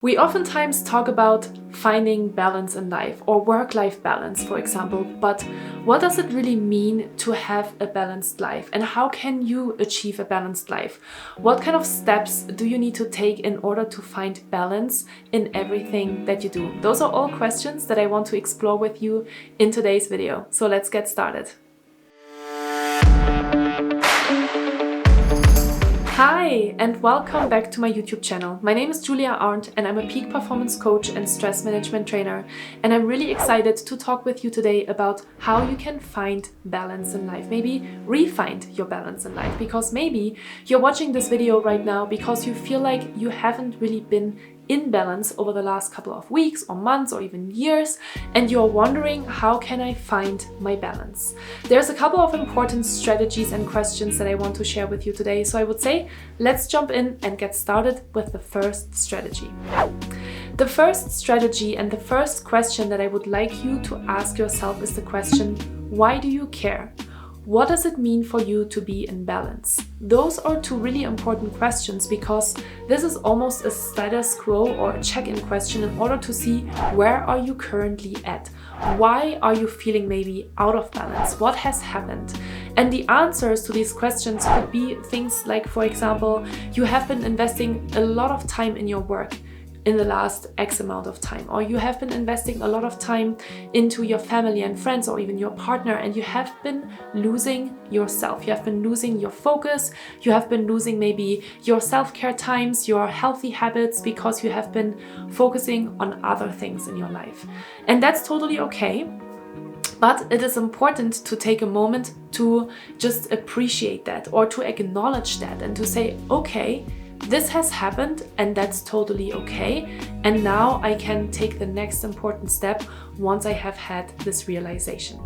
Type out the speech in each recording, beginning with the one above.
We oftentimes talk about finding balance in life or work-life balance, for example, but what does it really mean to have a balanced life, and how can you achieve a balanced life? What kind of steps do you need to take in order to find balance in everything that you do? Those are all questions that I want to explore with you in today's video. So let's get started. Hi and welcome back to my YouTube channel. My name is Arndt and I'm a peak performance coach and stress management trainer, and I'm really excited to talk with you today about how you can find balance in life, maybe re-find your balance in life, because maybe you're watching this video right now because you feel like you haven't really been in balance over the last couple of weeks or months or even years, and you're wondering, how can I find my balance? There's a couple of important strategies and questions that I want to share with you today. So I would say, let's jump in and get started with the first strategy. The first strategy and the first question that I would like you to ask yourself is the question, why do you care? What does it mean for you to be in balance? Those are two really important questions, because this is almost a status quo or a check-in question in order to see, where are you currently at? Why are you feeling maybe out of balance? What has happened? And the answers to these questions could be things like, for example, you have been investing a lot of time in your work in the last X amount of time, or you have been investing a lot of time into your family and friends or even your partner, and you have been losing yourself. You have been losing your focus. You have been losing maybe your self-care times, your healthy habits, because you have been focusing on other things in your life. And that's totally okay. But it is important to take a moment to just appreciate that, or to acknowledge that, and to say, okay, this has happened and that's totally okay. And now I can take the next important step once I have had this realization.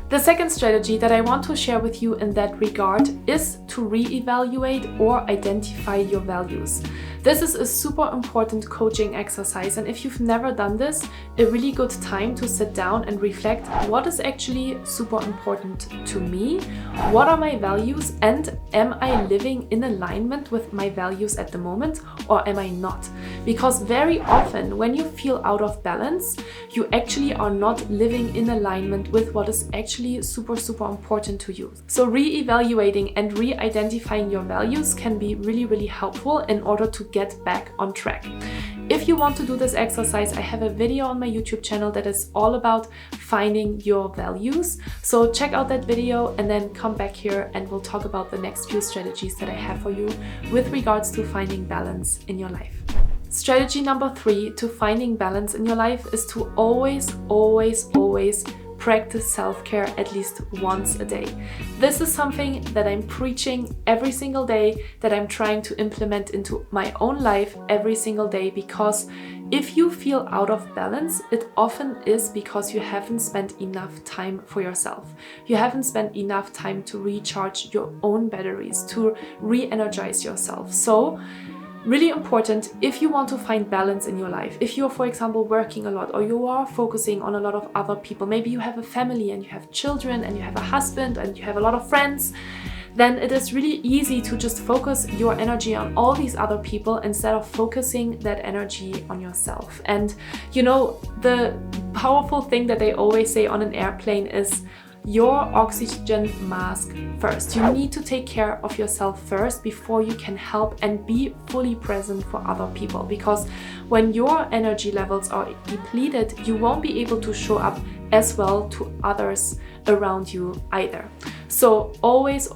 The second strategy that I want to share with you in that regard is to reevaluate or identify your values. This is a super important coaching exercise, and if you've never done this, a really good time to sit down and reflect, what is actually super important to me? What are my values, and am I living in alignment with my values at the moment, or am I not? Because very often when you feel out of balance, you actually are not living in alignment with what is actually super important to you. So re-evaluating and re-identifying your values can be really helpful in order to get back on track. If you want to do this exercise, I have a video on my YouTube channel that is all about finding your values. So check out that video and then come back here and we'll talk about the next few strategies that I have for you with regards to finding balance in your life. Strategy number 3 to finding balance in your life is to always practice self-care at least once a day. This is something that I'm preaching every single day, that I'm trying to implement into my own life every single day, because if you feel out of balance, it often is because you haven't spent enough time for yourself. You haven't spent enough time to recharge your own batteries, to re-energize yourself. So really important, if you want to find balance in your life, if you're, for example, working a lot, or you are focusing on a lot of other people, maybe you have a family and you have children and you have a husband and you have a lot of friends, then it is really easy to just focus your energy on all these other people instead of focusing that energy on yourself. And you know, the powerful thing that they always say on an airplane is, your oxygen mask first. You need to take care of yourself first before you can help and be fully present for other people, because when your energy levels are depleted, you won't be able to show up as well to others around you either. So always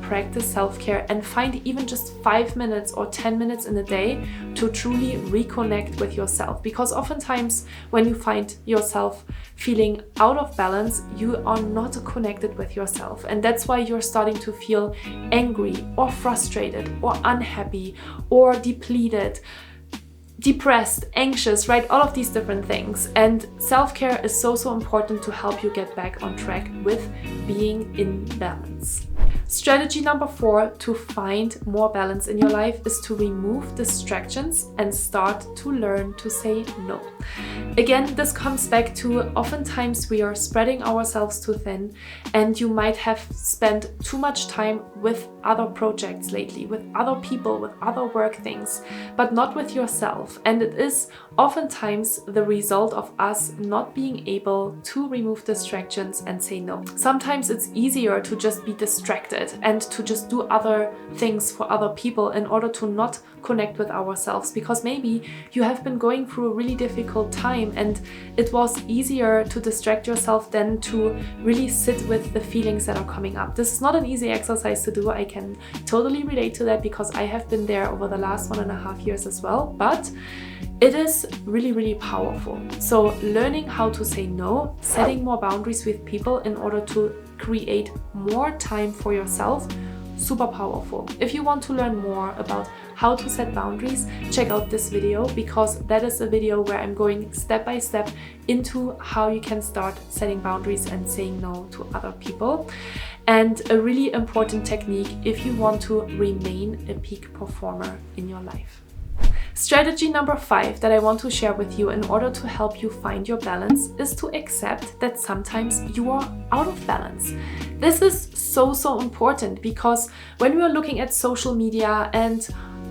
practice self-care and find even just 5 minutes or 10 minutes in a day to truly reconnect with yourself, because oftentimes when you find yourself feeling out of balance, you are not connected with yourself, and that's why you're starting to feel angry or frustrated or unhappy or depleted, depressed, anxious, right? All of these different things. And self-care is so important to help you get back on track with being in balance. Strategy number 4 to find more balance in your life is to remove distractions and start to learn to say no. again, this comes back to oftentimes we are spreading ourselves too thin, and you might have spent too much time with other projects lately, with other people, with other work things, but not with yourself. And it is oftentimes the result of us not being able to remove distractions and say no. Sometimes it's easier to just be distracted and to just do other things for other people in order to not connect with ourselves, because maybe you have been going through a really difficult time and it was easier to distract yourself than to really sit with the feelings that are coming up. This is not an easy exercise to do. I can totally relate to that because I have been there over the last 1.5 years as well, but it is really, really powerful. So learning how to say no, setting more boundaries with people in order to create more time for yourself, super powerful. If you want to learn more about how to set boundaries, check out this video, because that is a video where I'm going step by step into how you can start setting boundaries and saying no to other people. And a really important technique if you want to remain a peak performer in your life. Strategy number 5 that I want to share with you in order to help you find your balance is to accept that sometimes you are out of balance. This is so important, because when we are looking at social media and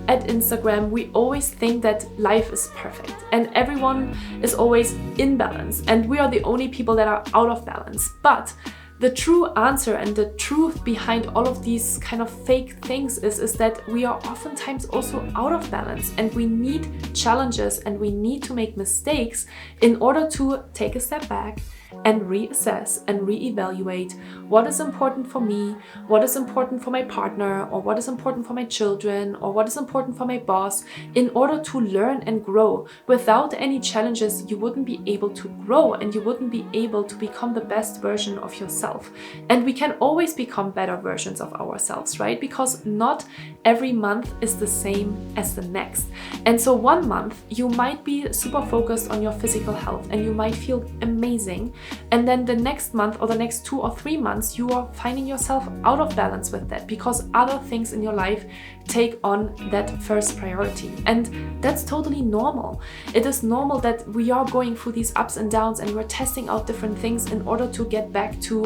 at Instagram, we always think that life is perfect and everyone is always in balance and we are the only people that are out of balance. But the true answer and the truth behind all of these kind of fake things is that we are oftentimes also out of balance, and we need challenges and we need to make mistakes in order to take a step back and reassess and reevaluate what is important for me, what is important for my partner, or what is important for my children, or what is important for my boss, in order to learn and grow. Without any challenges, you wouldn't be able to grow and you wouldn't be able to become the best version of yourself. And we can always become better versions of ourselves, right? Because not every month is the same as the next. And so one month you might be super focused on your physical health and you might feel amazing. And then the next month or the next 2 or 3 months, you are finding yourself out of balance with that because other things in your life take on that first priority. And that's totally normal. It is normal that we are going through these ups and downs and we're testing out different things in order to get back to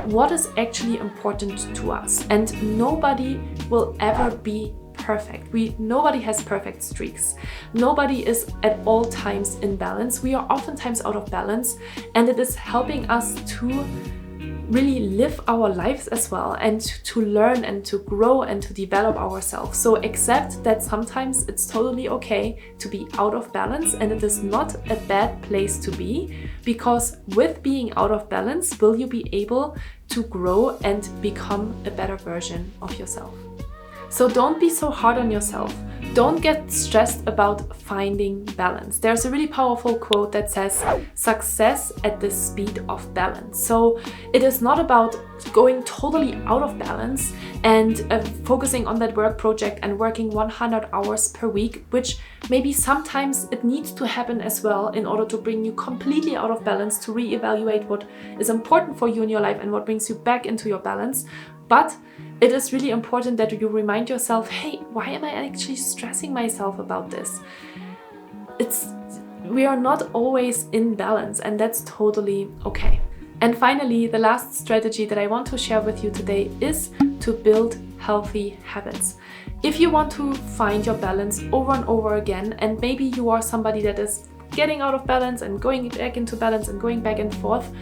what is actually important to us. And nobody will ever be perfect. Nobody has perfect streaks. Nobody is at all times in balance. We are oftentimes out of balance, and it is helping us to really live our lives as well, and to learn and to grow and to develop ourselves. So accept that sometimes it's totally okay to be out of balance, and it is not a bad place to be, because with being out of balance, will you be able to grow and become a better version of yourself. So don't be so hard on yourself. Don't get stressed about finding balance. There's a really powerful quote that says, "Success at the speed of balance." So it is not about going totally out of balance and focusing on that work project and working 100 hours per week, which maybe sometimes it needs to happen as well in order to bring you completely out of balance, to reevaluate what is important for you in your life and what brings you back into your balance. But it is really important that you remind yourself, hey, why am I actually stressing myself about this? We are not always in balance, and that's totally okay. And finally, the last strategy that I want to share with you today is to build healthy habits. If you want to find your balance over and over again, and maybe you are somebody that is getting out of balance and going back into balance and going back and forth,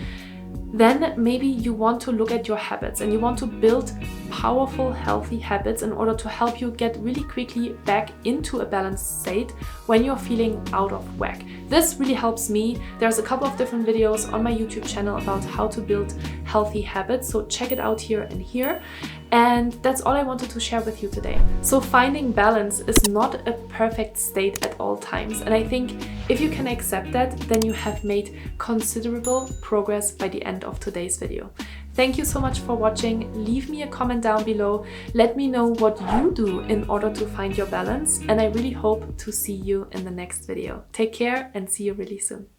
then maybe you want to look at your habits and you want to build powerful, healthy habits in order to help you get really quickly back into a balanced state when you're feeling out of whack. This really helps me. There's a couple of different videos on my YouTube channel about how to build healthy habits, so check it out here and here. And that's all I wanted to share with you today. So finding balance is not a perfect state at all times. And I think if you can accept that, then you have made considerable progress by the end of today's video. Thank you so much for watching. Leave me a comment down below. Let me know what you do in order to find your balance. And I really hope to see you in the next video. Take care and see you really soon.